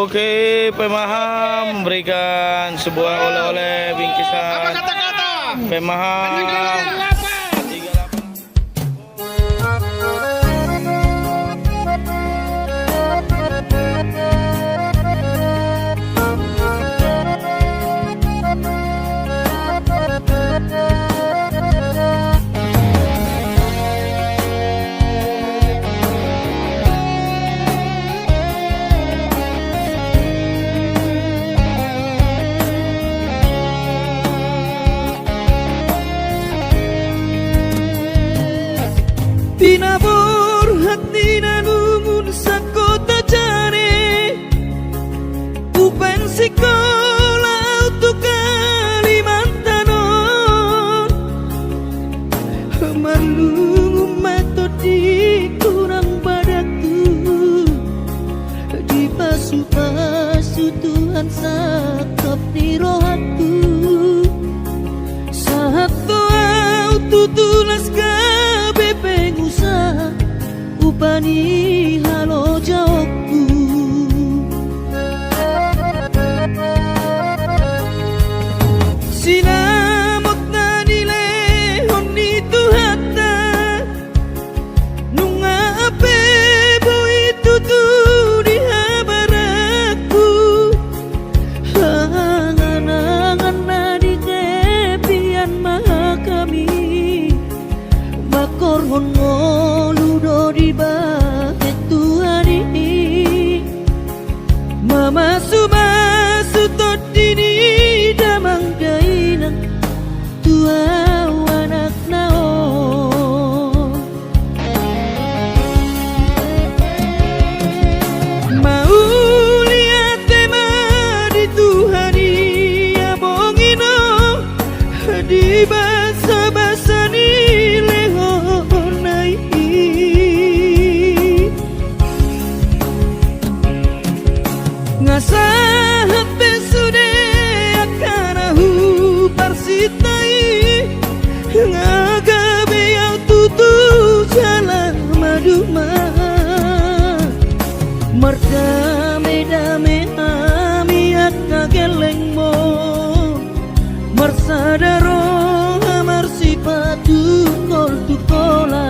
Oke, Pemaham memberikan sebuah oleh-oleh bingkisan. Pemaham. Tinabur hati nanumun sakota jane Upen sekolah untuk Kalimantanon Marlungu metodi kurang padaku Di pasu-pasu Tuhan sakap di rohatku Saat doa tutulas upani halo jawabku sinamot na nilehon itu hatta nunga ape boy tutu di habaraku hangan-hangan na di kepian maha kami makorhon di bahet Tuhan ini Mama sumasu todini damang dainang tua anak nao mau lihat tema di Tuhan ya bongino di basa-basa ni Ngasahat besude akanahu parsitai ngagabe yang tutu jalan maduma merdame-dame ami akageleng mo marsadaro amar sipatu kol tukola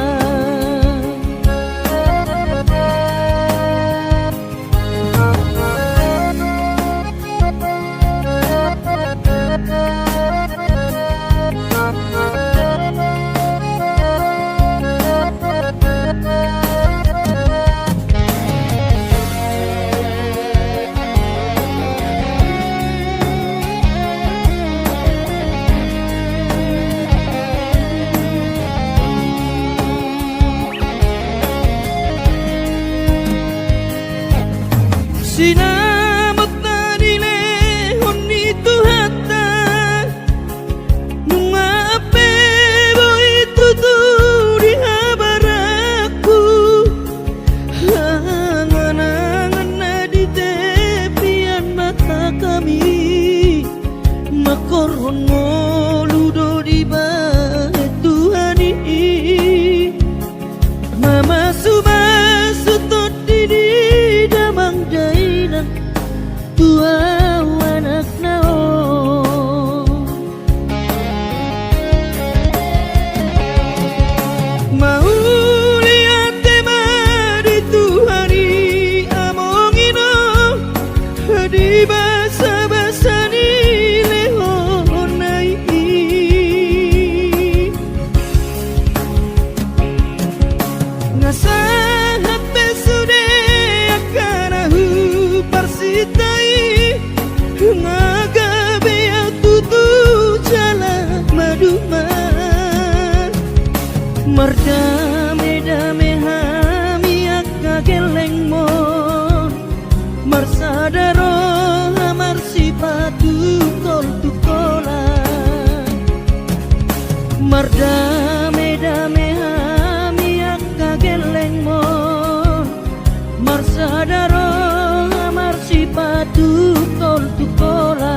sinamot na nilehon itu hatta nunga ape boy tutu di habaraku hangan-hangan na di tepian mata kami makorhon ngoludo di bahet Tuhan ini mama sumasu todini damang dainang tua anak nao mau lihat tema di Tuhan amongino di basa-basa ni lehonai ngasahat besude akanahu parsitai ngagabe yang tutu jalan maduman merdame-dame hami akageleng mo marsadaro amar sipatu kol tukola merdame-dame hami akageleng mo marsadaro amar sipatu kol tukola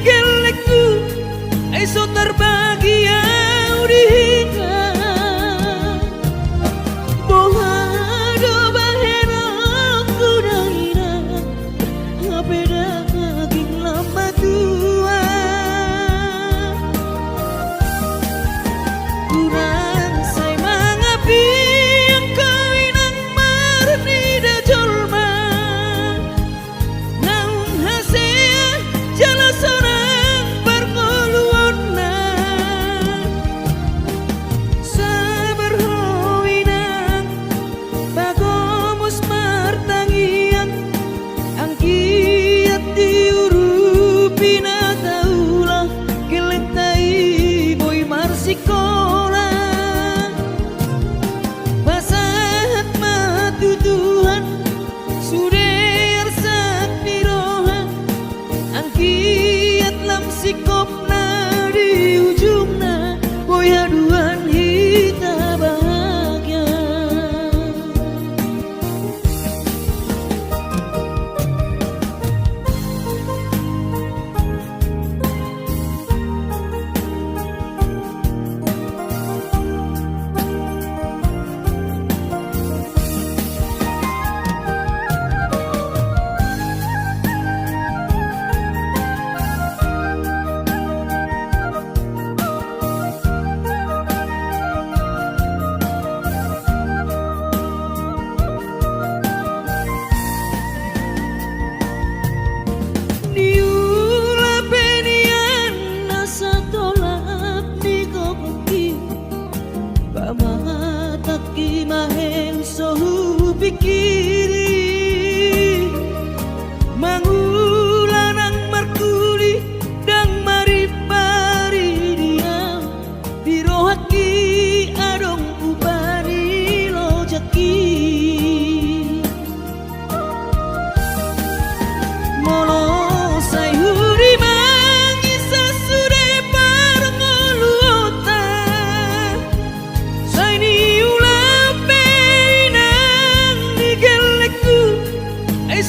Gelek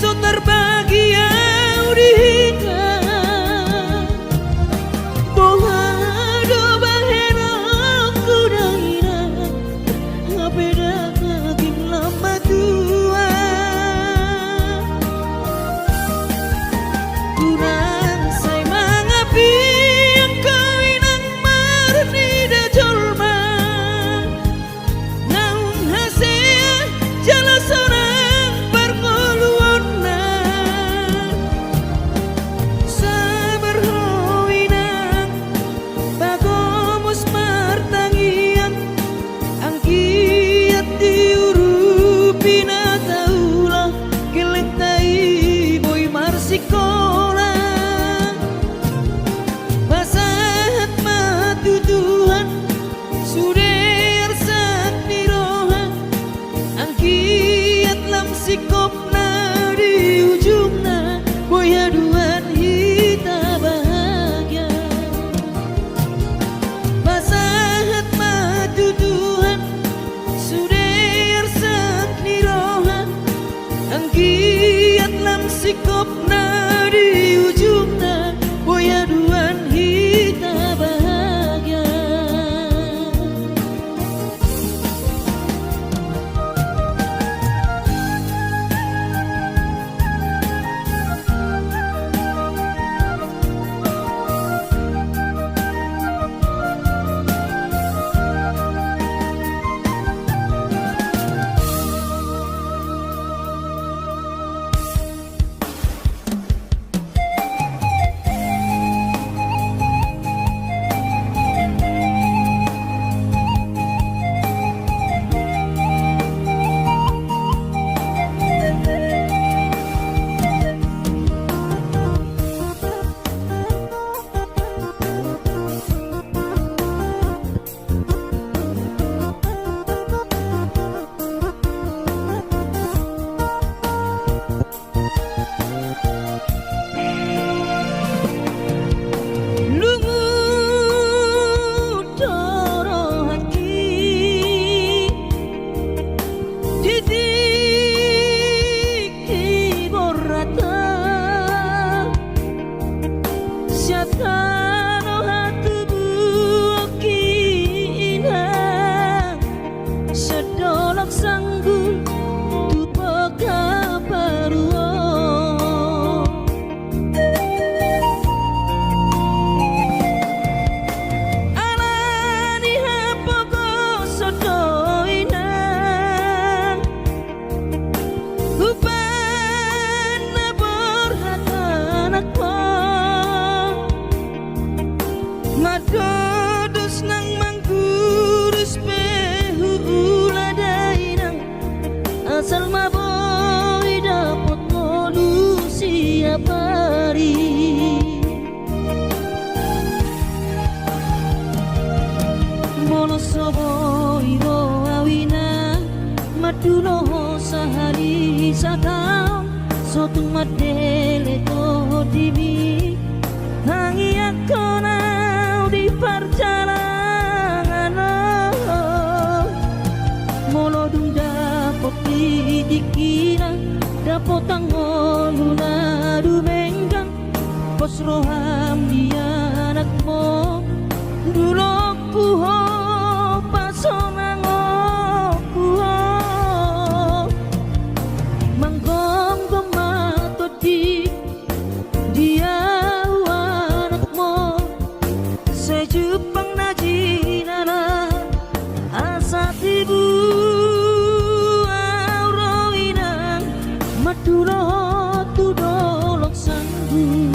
so terbahagia urika bohado bahero kudaira ngapeda kaging lama tua kurang say mangapi ang kawinang marni da jolma naung hasea jala sorang pergoluan sabar hoinang bagomus martangian ang kiat diurupi na taula geleng tai boy marsikola basahat matu Tuhan suder sakti rohan ang kiat lam sikop na di ujung na boy aduan hita bahagia basahat matu Tuhan suder sakti rohan ang kiat lam sikop na di ujung na boy aduan hita bahagia lungu doro hati didik borata syatano hatu buokina sedolok sanggul tupo kaparuo alani hapogo sodoinang upana borhatanakmo madodos nang manggurus behula dainang asal maboy dapot polusi apari Monosobo iro awina madulo sahari satao sotung madele to dimi hangi akona di perjalanan molodung dapot dikira dapot tangoluna dumenggang pos roham dia anakmo dulok puho pasonango kuho manggom matodi dia anakmo sejupang najinana asa tibu aurawinang madulo tudolok sanggu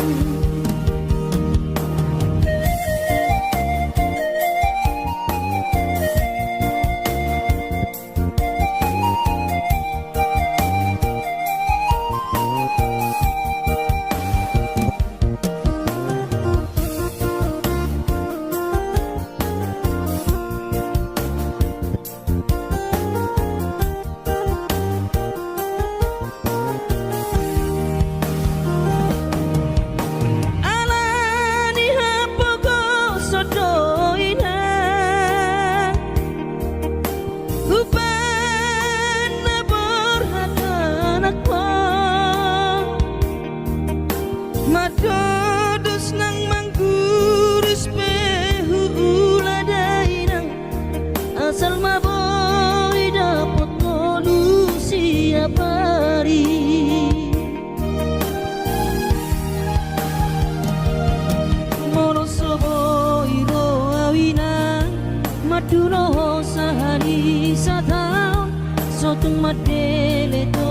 tung madele to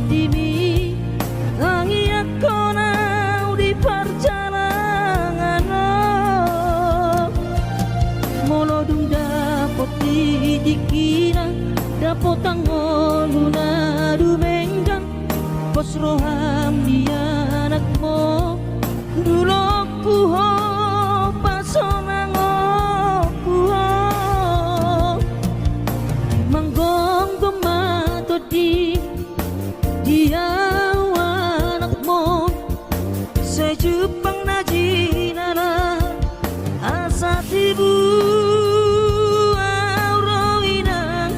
dimi Tangi ako na di perjalanan Molo dung dapot di dikira Dapot ang luna dumenggang Pos roham di anak mo Dulok kuho pasonang kuho Manggong gumato di anak mo Sa Jepang na jinala asa tibu Aurawinang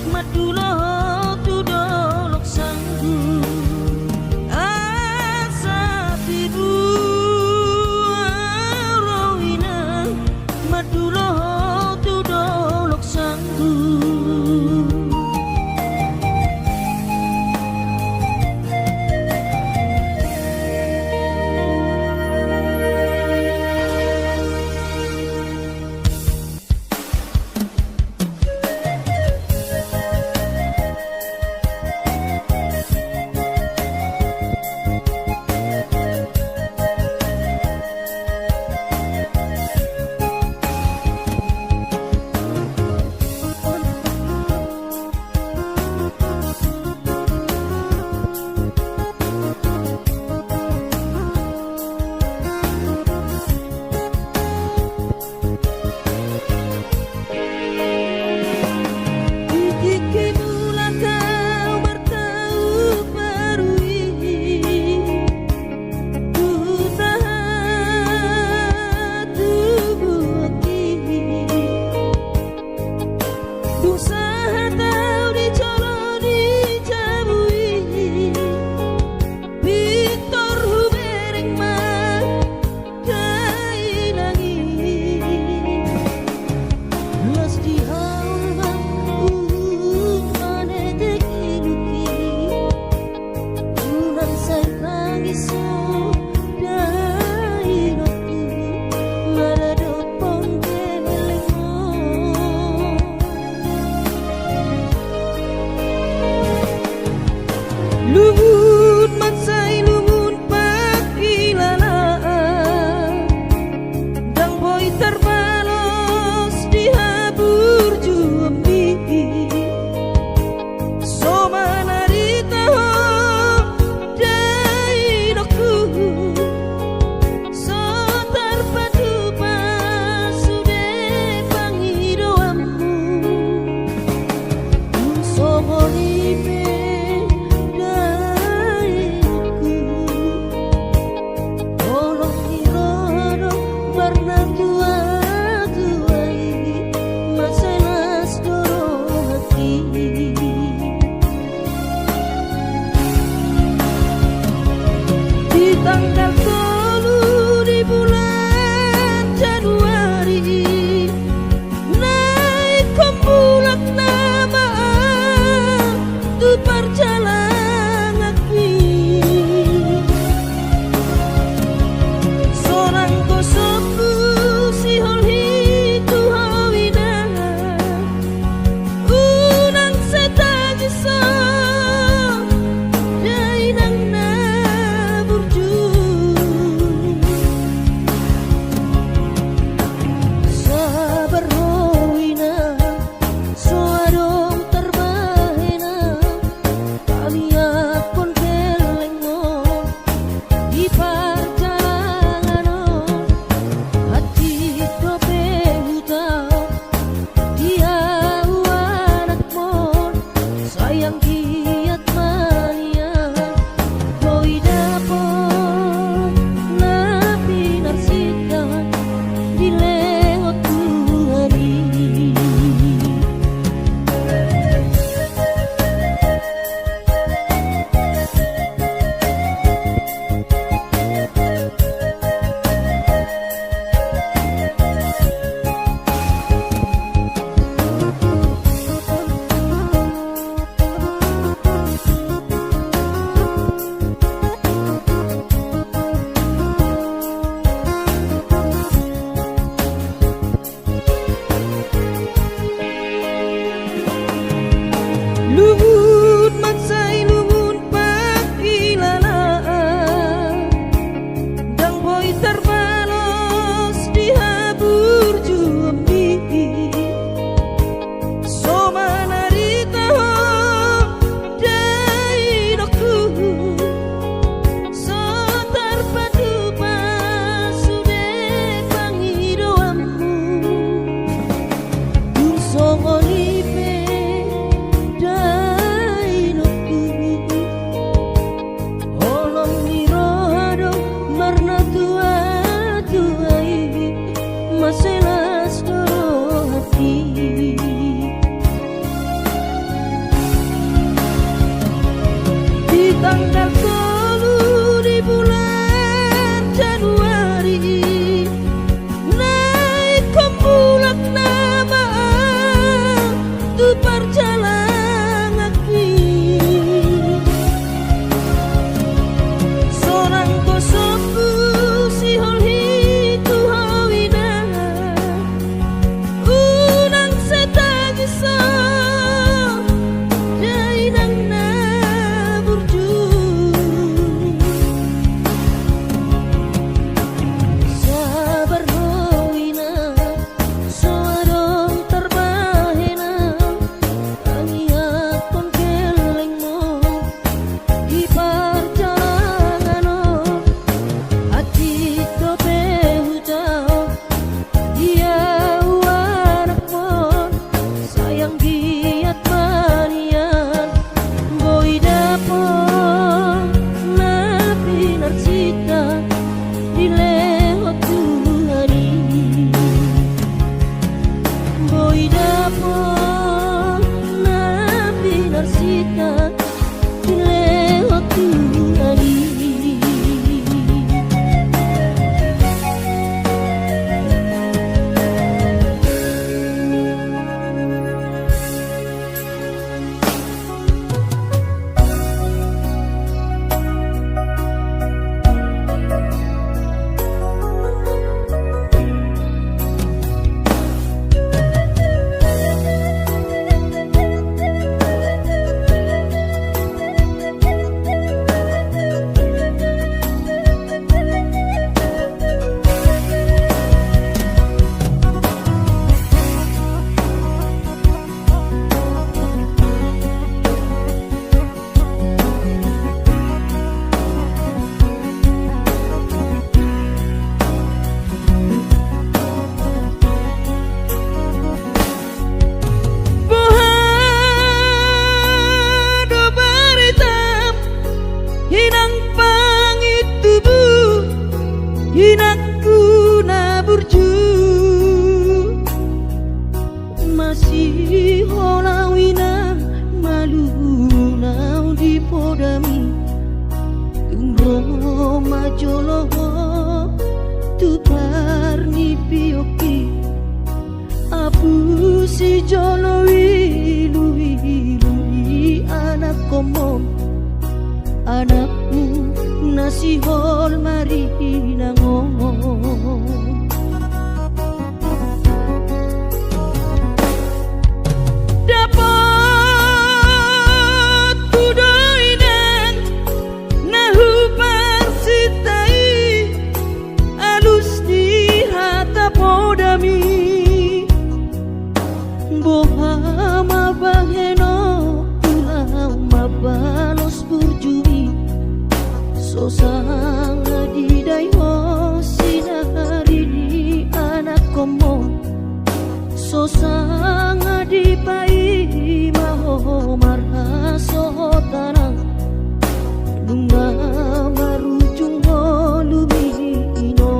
matulog tudolok sanggu Asa tibu Aurawinang matulog tudolok sanggu Luhut matsai luhut pakilalaan Dang boy terbalos dihabur jumbi So manarita ho dainoku So terpadu pasude pangidoammu So molipe Tanggal 10 di bulan Januari Naik kembulak nama Tu perjalanan Sorang kosoku si holhi tu hawina Unang setaji so Dainang na burju Roma jolo tu parni pioki apu si jolo wilu anak komom anakmu nasi hol mari ngomong Bohama baheno ulama balos burjumi sosanga didai ho sinari di anak komo sosanga di pai maho marha sotanang dunga marujung ho lumino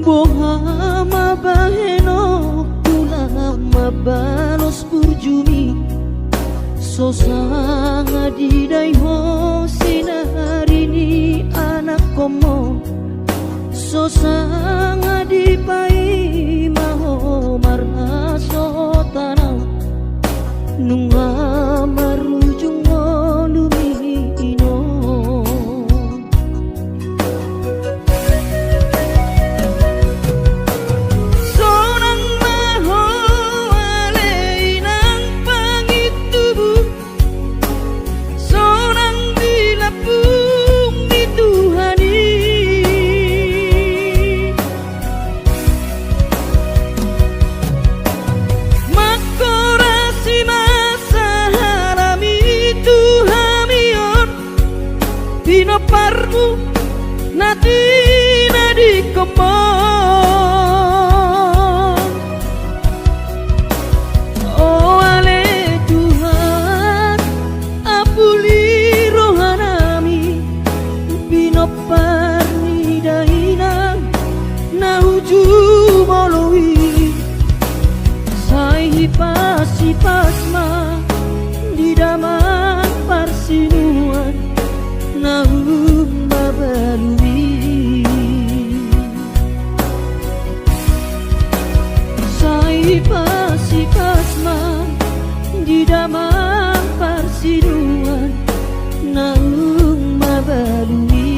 Bohama baheno ulama balos burjumi sosanga didai ho sinari ni anak komo sosanga di pai maho marha sotanang nunga marujung lumino parmu natina di kemon oh ale Tuhan apuli rohanami bino parni daina nauju moloi sai hipasi pasma di daman parsinuan naumba balui sai pasi pasma di damang parsiduan naumba balui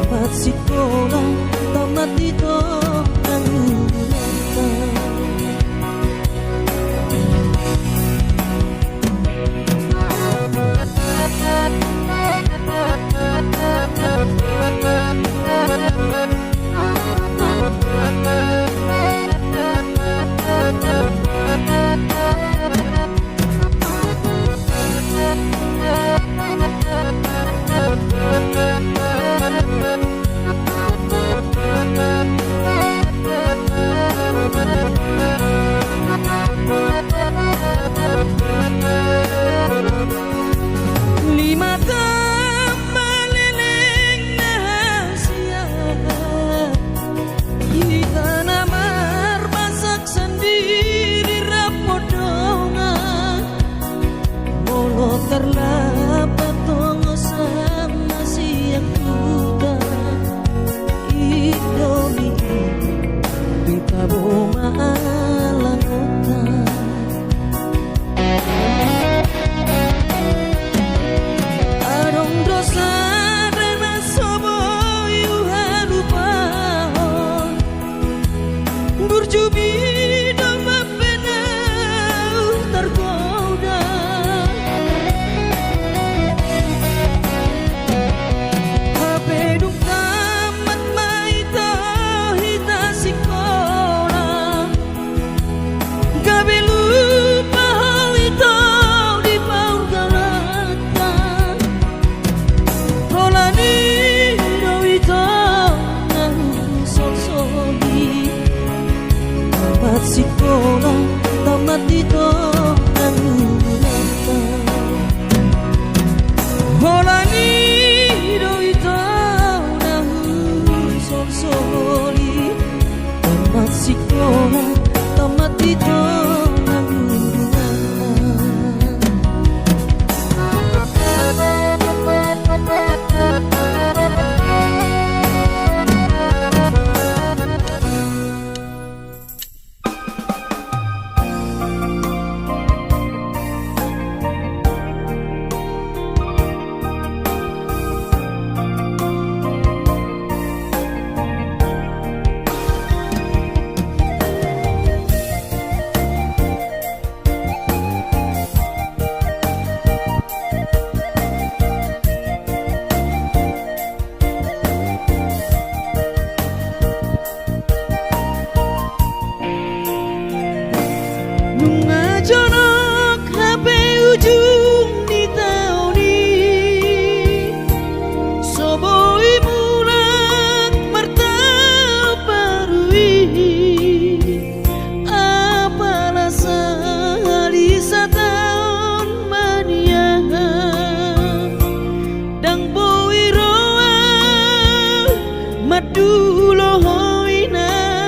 tamat sekolah, tamat itu terlapat tongo sama siang muda Indomie kita boma alang hutan Arong dosa dan asobo yuhalu pahon Burjubi domba penau tergoda sekolah tamat itu nangunata holani do itu nangun sol-soli tamat sekolah tamat itu Nunga jonok HP ujung di tauni Soboi mulak martabarui Apalah sehari setahun mania Dang boi roa madulo hoina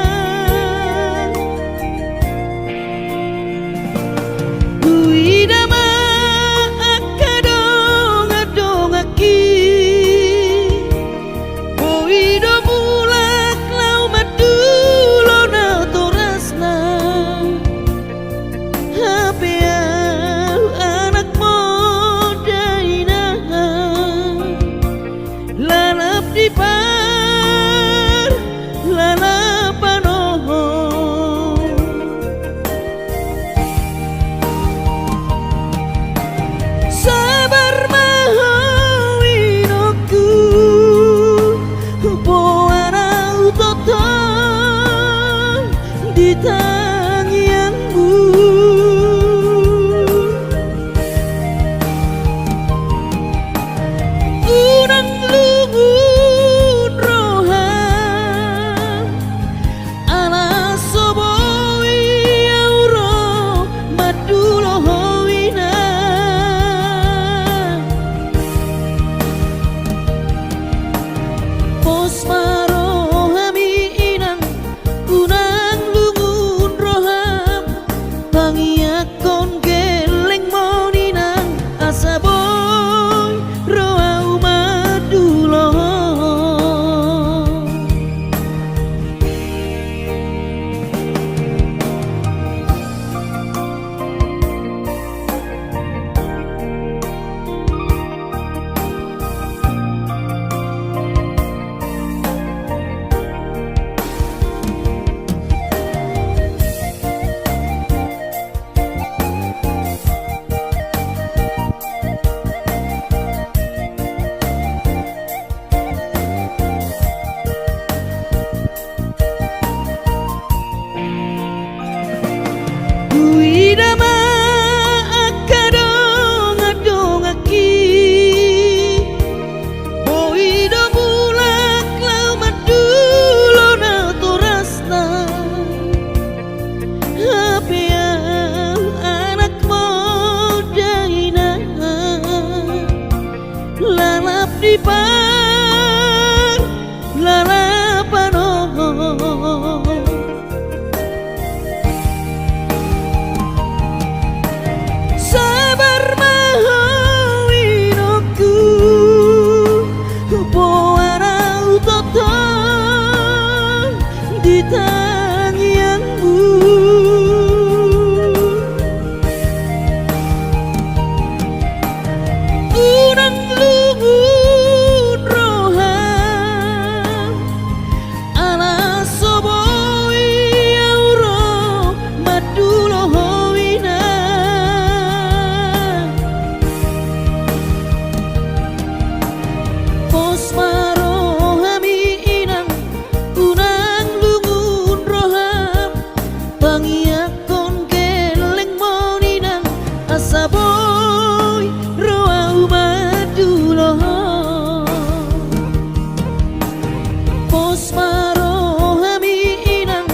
marohami inang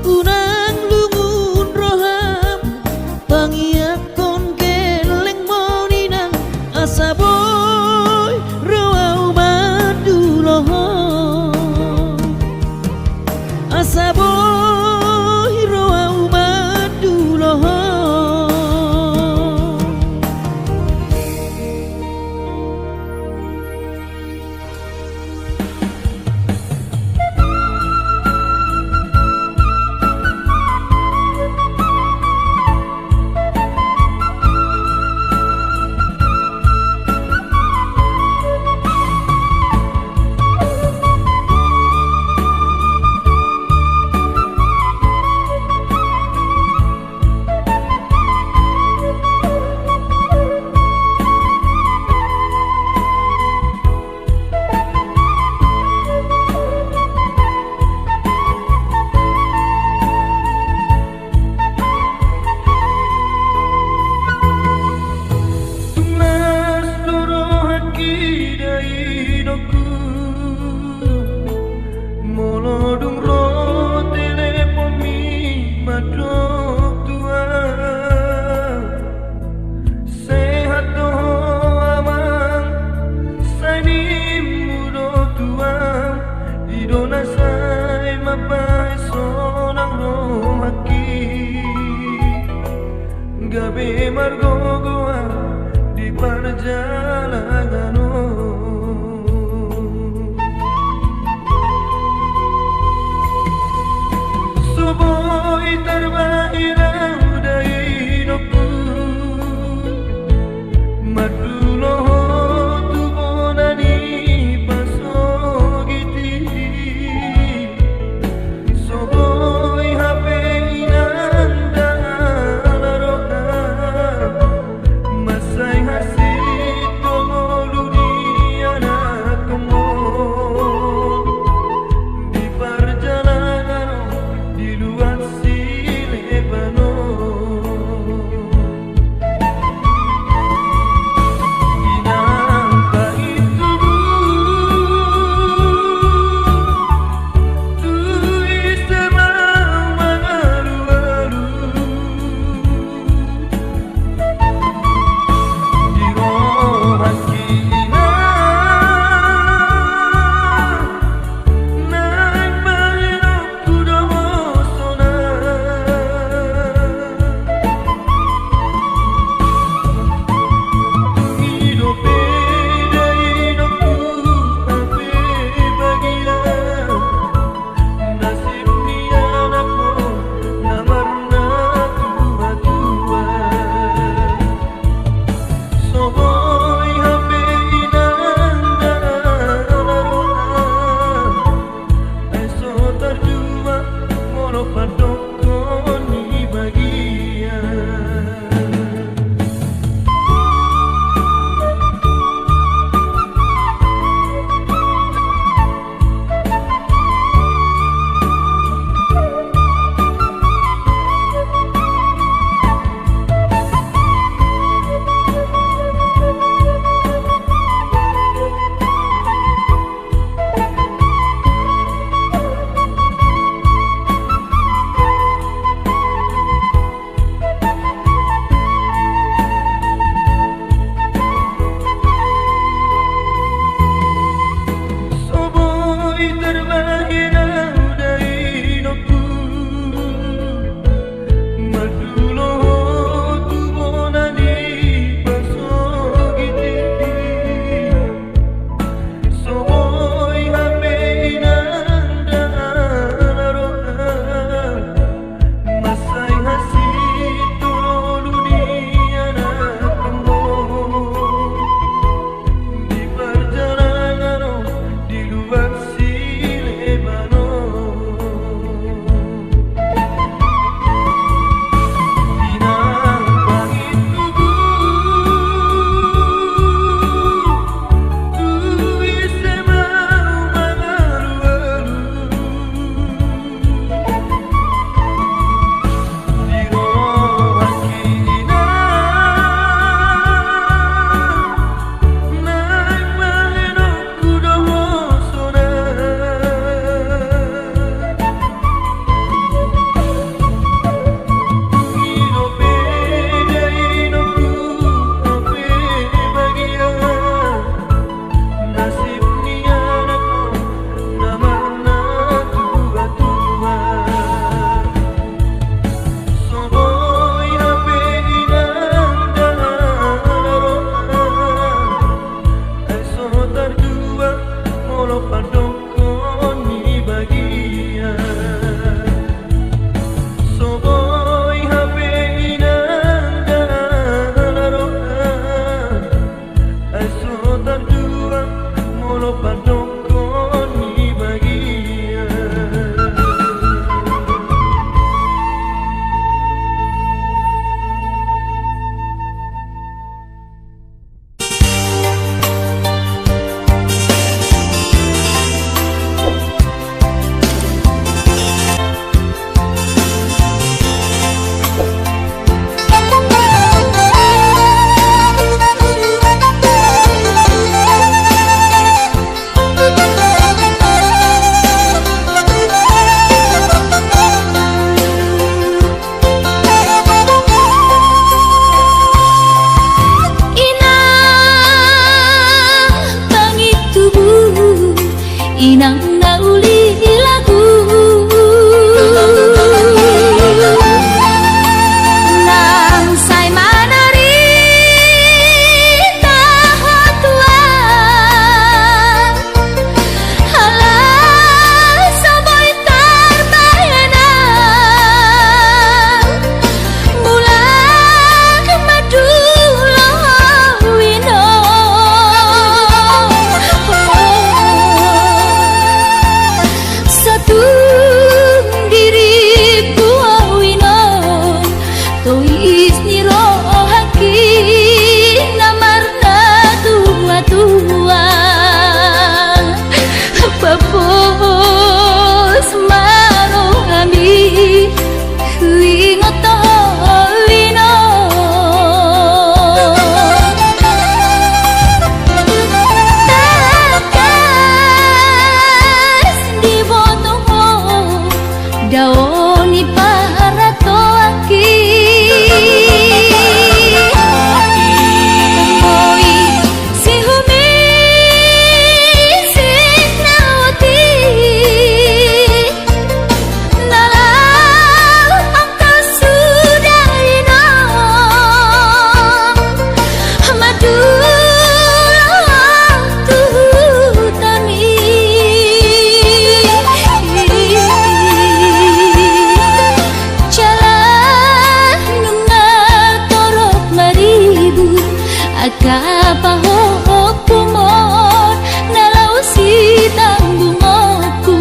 unang lumun roham pangiakon keleng moninang asa boy roau maduloho asa boy roau maduloho Molodung ro telepon mi madok tua sehat do amang sani mudo tua idona sai mapai sonang ro haki gabe margo goa di perjalanan boy terbairang dari hidupku maduloho tu bonani pasogiti so boy hape inanda laroha tuli lagu nang sai manari tahot tuan halah saboy terbayana bulan madu wino satu diri wino tuis niro haki namarna tua-tua papos maro ami wingoto wino takas di botomo daoni para toaki oi si humi sinawati nalau angka sudah ino madu tami jalan nungal torok maribu akapahok kumon nalau si tanggungoku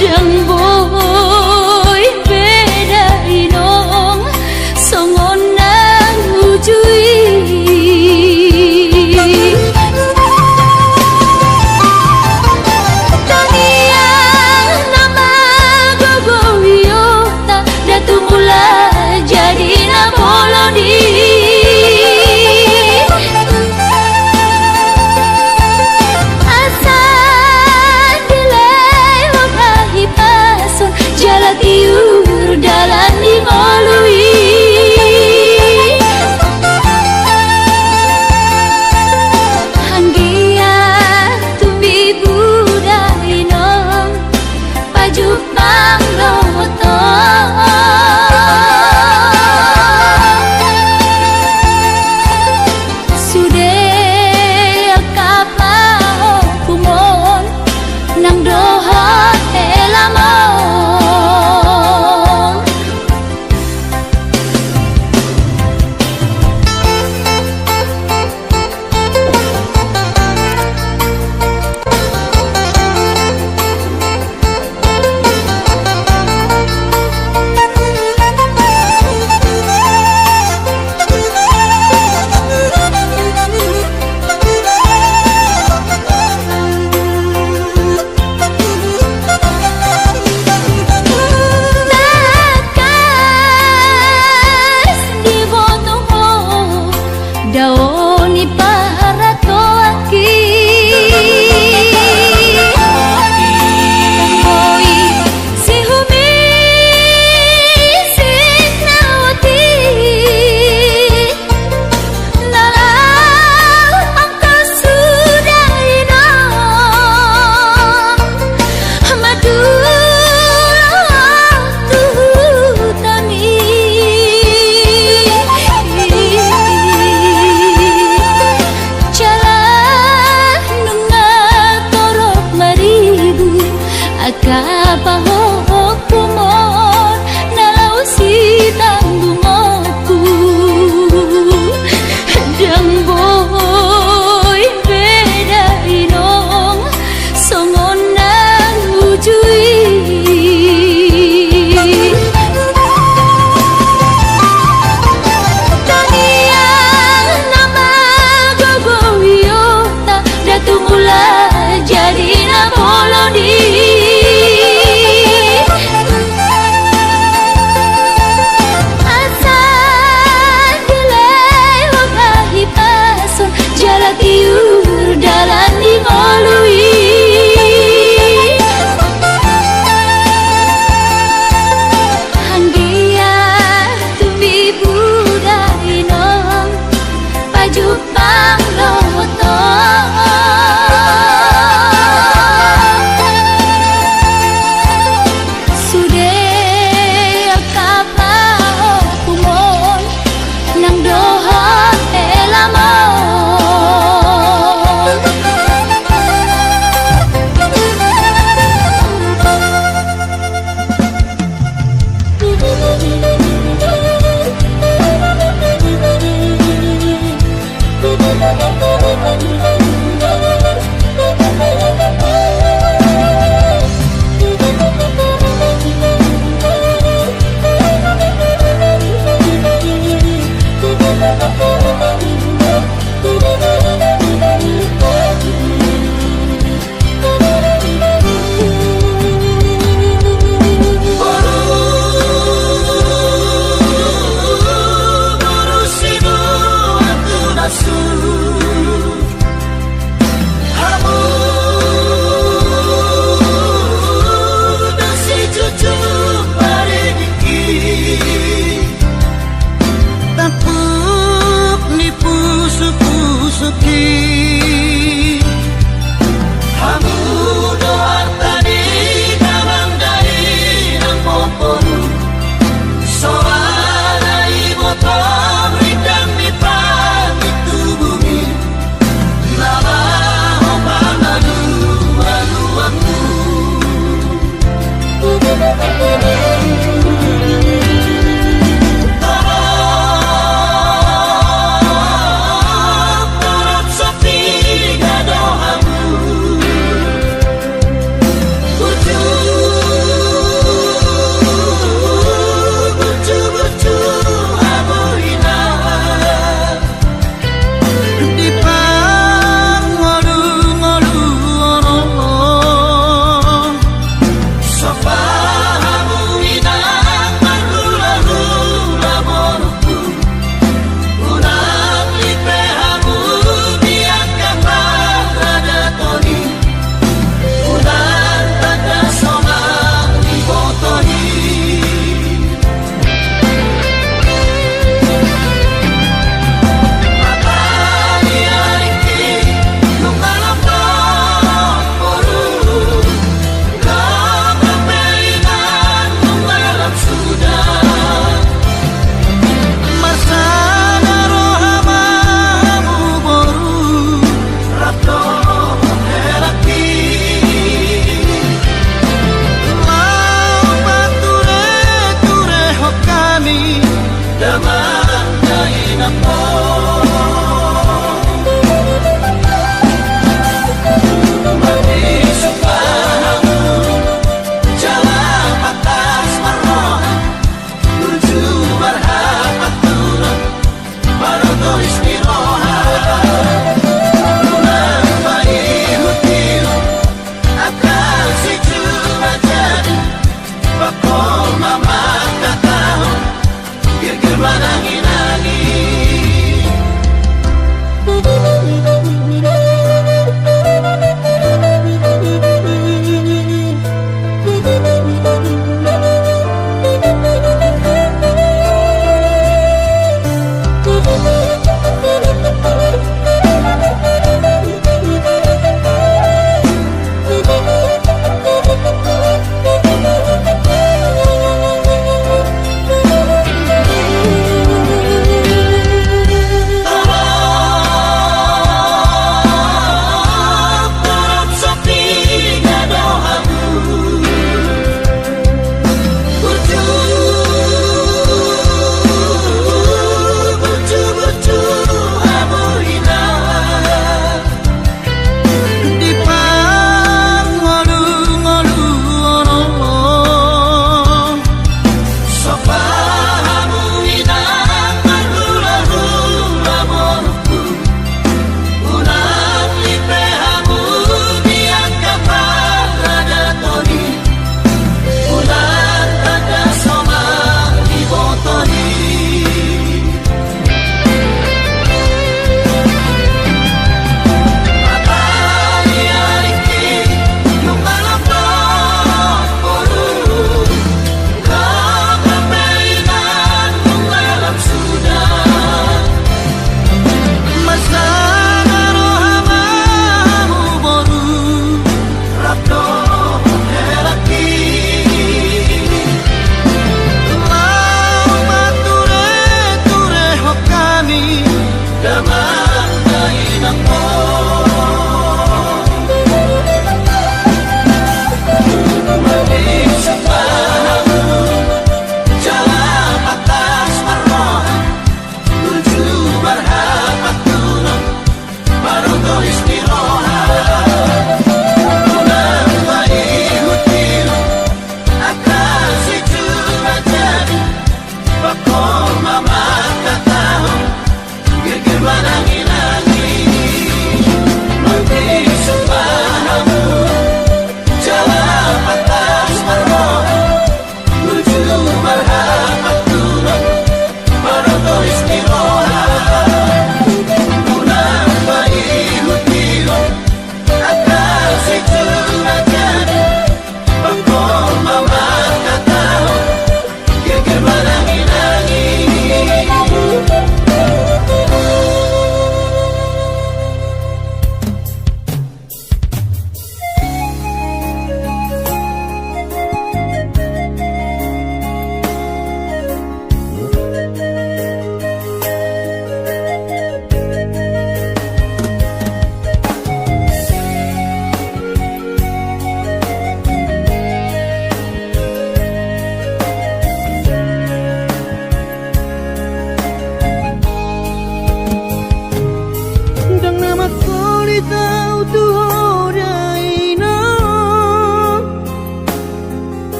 dan boy beda inong songon nang ujui Taniang nama gogo wiyota datu mula jadi na bolodi asa dilai wakahi pason jalan tiur dalam dimolui hanggia tumbi budaino baju pangloto sudah kapau kumon nang doha elamon takas di botomo daoni para toaki oi si humi sinawati nalau angka sudah ino madu tami jalan nungal torok maribu akapahok kumon nalau si tanggungoku dan boy beda inong songon nang ujui Taniang nama gogo wiyota datu mula jadi na bolodi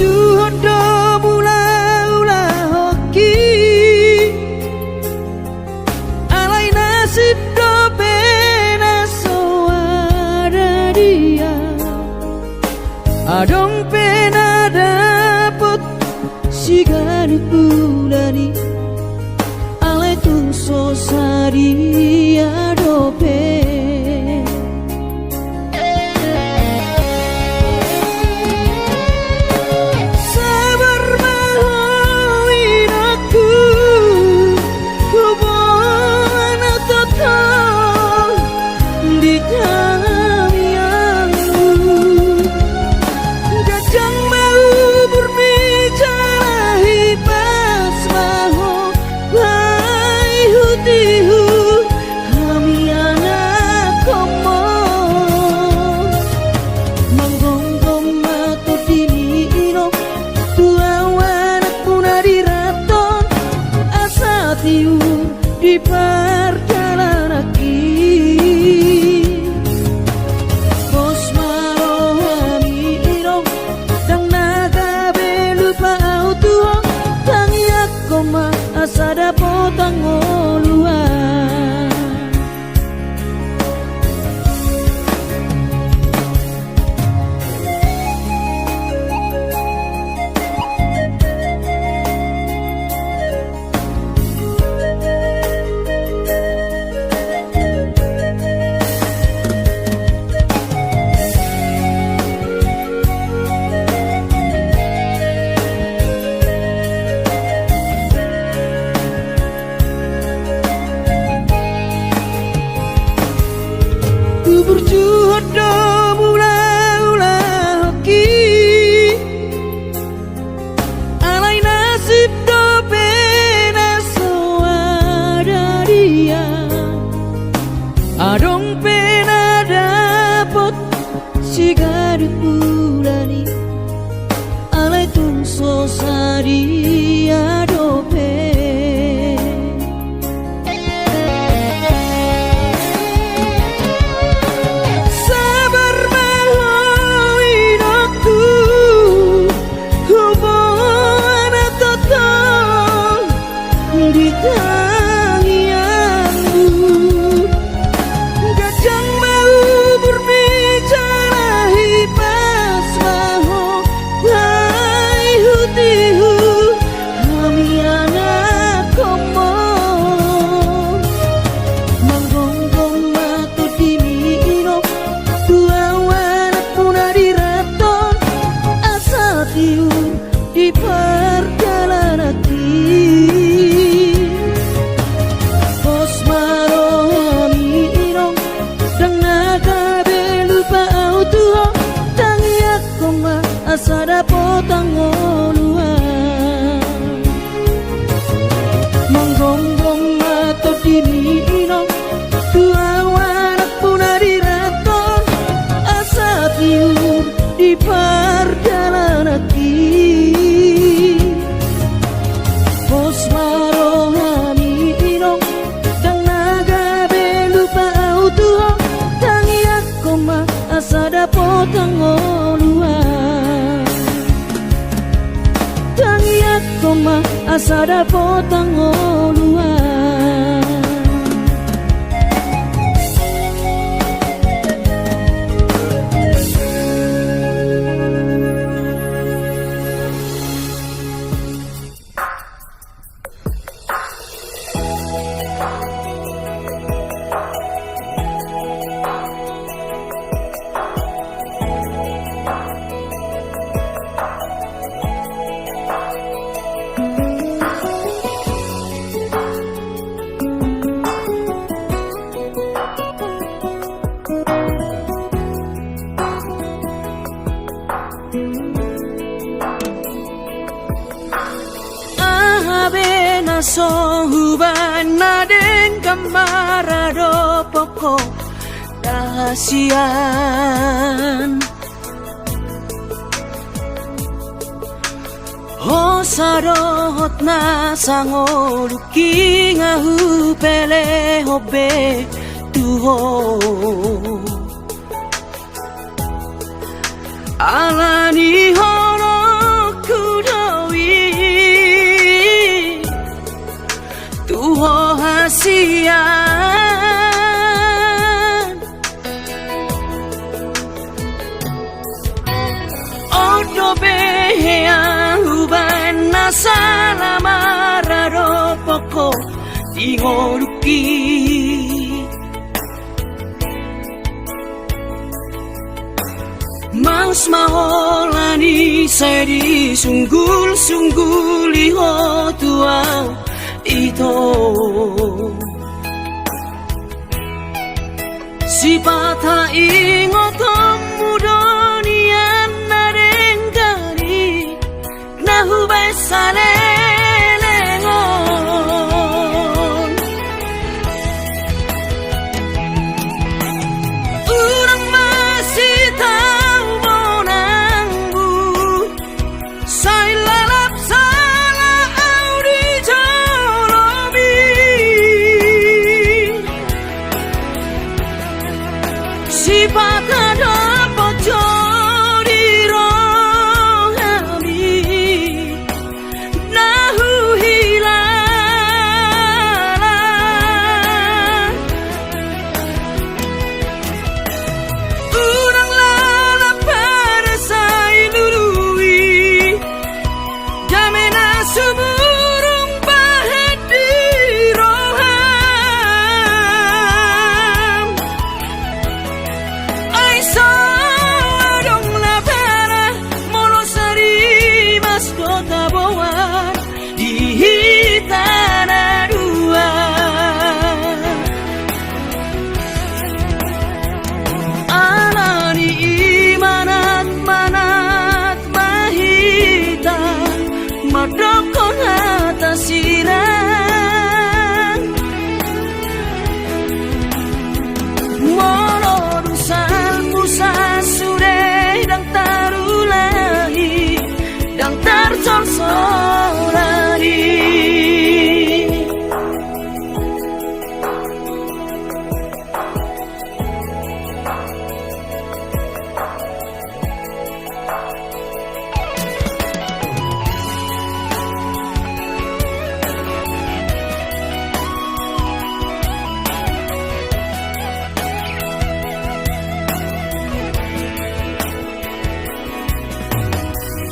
hodo mula-ula hoki alai nasib do pena soara dia adong pena dapet sigari bulani alai tung sosari adope di perjalanan bos marohami irong dang naga belupa auto tang yak koma asada potang oluan berjodoh mula-ula hoki alai nasib do pena soada dia adong pena dapot sigari bulani alai tung sosari adope di perjalanan bos marohami irong dang naga belupa auto tang yak koma asada potang oluan manggonggong mato dini irong dua warak punari raton asa tiur di perjalanan bos marohami irong dang naga belupa auto tang yak koma asada potang oluan tang yak koma asada potang oluan so huban naden kamarado pokok rahasian Hosarot na sangoluki ngahu pele hobe tuho Alani hono kasihan Odo behea uban nasala mararo poko Ingoruki Mas maholani seri sunggul liho tuau ito Si pata ingot mudonian narengkari Nahubay salengon Urang masih tahu monangmu Say lalap salah audi jolomi Si pata dapat jodi rohami Nahu hilala Urang lalap pada say lului Jamena sumurung pahet di roham Ay sawadong la pera molosari mas kota bawa di hitana dua Alani imanat manat mahita madokon atasirang Molorusan musa sure dang tarulahi dang tarsolsolani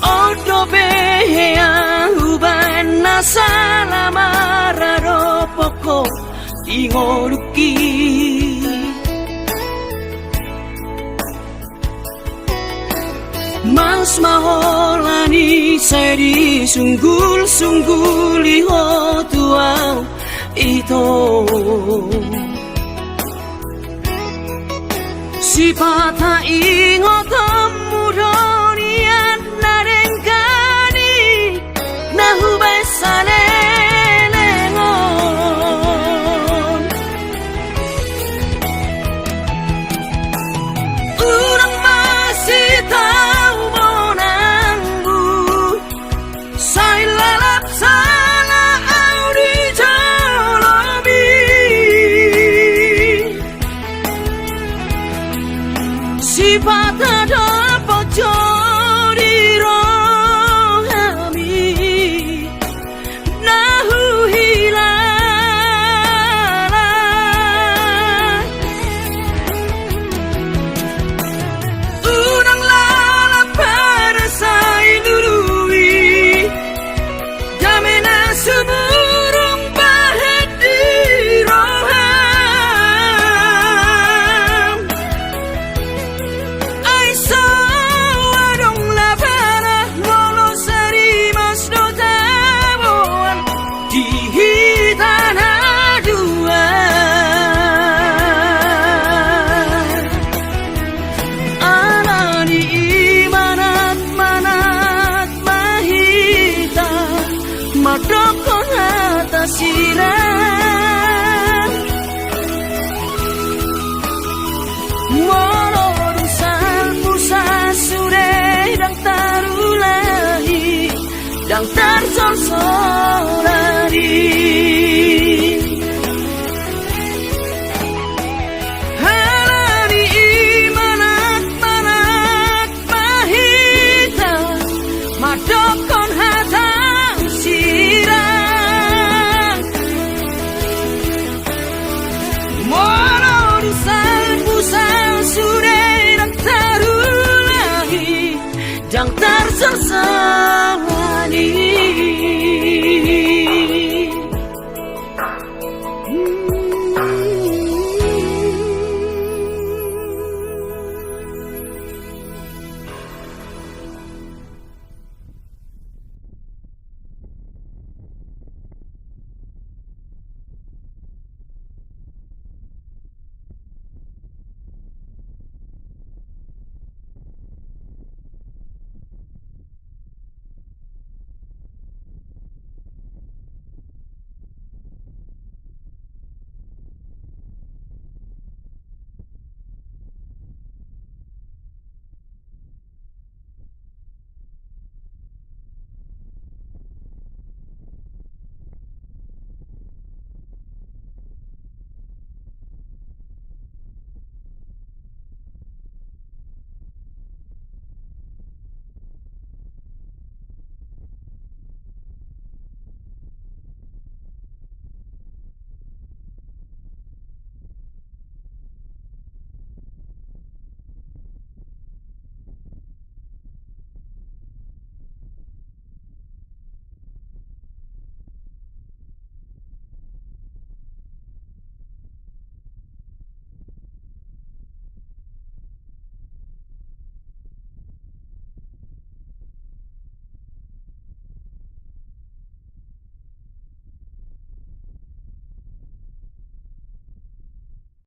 Odo behea uban nasala mararo poko ingoruki Mas maholani seri sunggul liho tuau ito Si pata ingot mudonian narengkani Nahubay salengon Urang masih tahu monangmu Say lalap salah audi jolomi Si pata dapat jodi rohami Nahu hilala Urang lalap pada say lului Jamena sumurung pahet di roham Ay sawadong la pera molosari mas dotaboan di hitana dua Alani imanat manat mahita madokon atasirang Molorusan musa sure dang tarulahi dang tarsol-solan